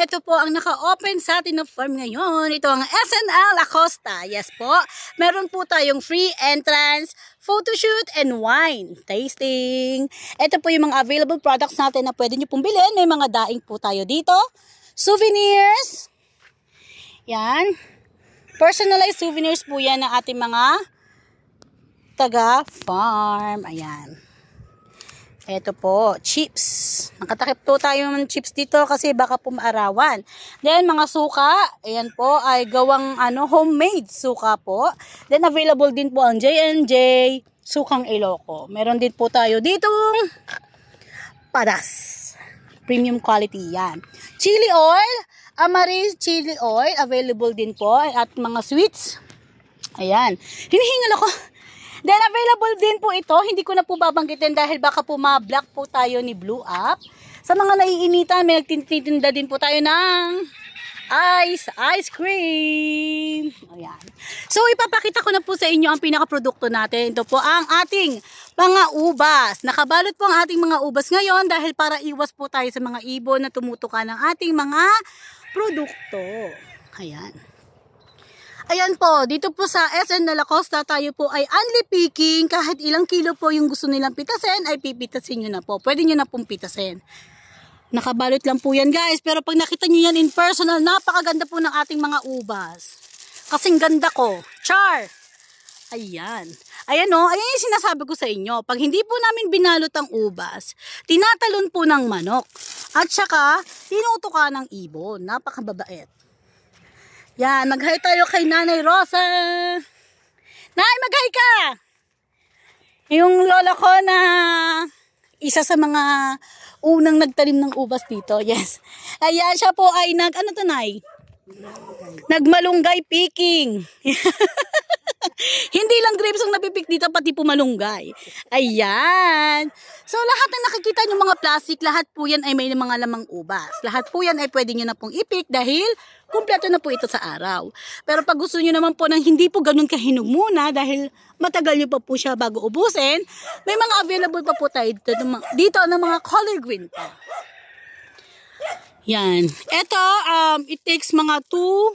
ito po ang naka-open sa atin na farm ngayon. Ito ang SNL Acosta. Yes po. Meron po tayong free entrance, photoshoot, and wine tasting. Ito po yung mga available products natin na pwede nyo pong bilhin. May mga daing po tayo dito. Souvenirs. Yan. Personalized souvenirs po yan ng ating mga taga-farm. Ayan. Ito po, chips. Nakatakip po tayo ng chips dito kasi baka po maarawan. Then, mga suka. Ayan po, ay gawang homemade suka po. Then, available din po ang J&J Sukang Ilocos. Meron din po tayo ditong padas. Premium quality yan. Chili oil. Amaris chili oil. Available din po. At mga sweets. Ayan. Hinihingal ako. Then, available din po ito. Hindi ko na po babanggitin dahil baka po ma-block po tayo ni Blue Up. Sa mga naiinitan, may nagtitinda din po tayo ng ice cream. Ayan. So, ipapakita ko na po sa inyo ang pinaka-produkto natin. Ito po ang ating mga ubas. Nakabalot po ang ating mga ubas ngayon dahil para iwas po tayo sa mga ibon na tumutuka ng ating mga produkto. Ayan. Ayan po, dito po sa SNL Acosta tayo po ay only picking. Kahit ilang kilo po yung gusto nilang pitasin, ay pipitasin nyo na po. Pwede nyo na pong pitasin. Nakabalot lang po yan guys. Pero pag nakita nyo yan in personal, napakaganda po ng ating mga ubas. Kasing ganda ko. Char! Ayan. Ayan o, ayan yung sinasabi ko sa inyo. Pag hindi po namin binalot ang ubas, tinatalon po ng manok. At saka, tinutuka ng ibon. Napakababait. Yan, mag-hi tayo kay Nanay Rosa. Nay, mag-hi ka! Yung lola ko na isa sa mga unang nagtanim ng ubas dito. Yes. Ayan, siya po ay nagmalunggay picking. Hindi lang grapes ang napipik dito, pati po malunggay. Ayan. So, lahat na nakikita nyo mga plastic, lahat po yan ay may mga lamang ubas. Lahat po yan ay pwede nyo na pong ipik dahil kumpleto na po ito sa araw. Pero pag gusto nyo naman po ng hindi po ganun kahinog muna dahil matagal nyo pa po siya bago ubusin, may mga available pa po tayo dito ng mga color green po. Yan. Ito, it takes mga 2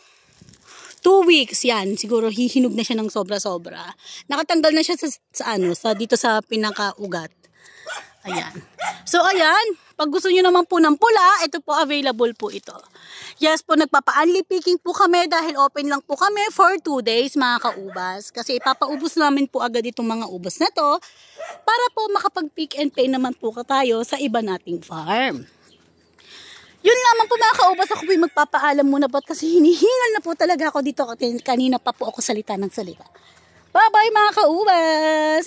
weeks yan. Siguro hihinog na siya ng sobra-sobra. Nakatanggal na siya dito sa pinakaugat. Ayan. So, ayan. Pag gusto nyo naman po ng pula, ito po available po ito. Yes po, nagpapa-only picking po kami dahil open lang po kami for 2 days mga kaubas. Kasi ipapaubos namin po agad itong mga ubas na to para po makapag-pick and pay naman po tayo sa iba nating farm. Yun lamang po mga kaubas, ako po yung magpapaalam muna po kasi hinihingal na po talaga ako dito. Kanina pa po ako salita ng salita. Bye-bye mga kaubas!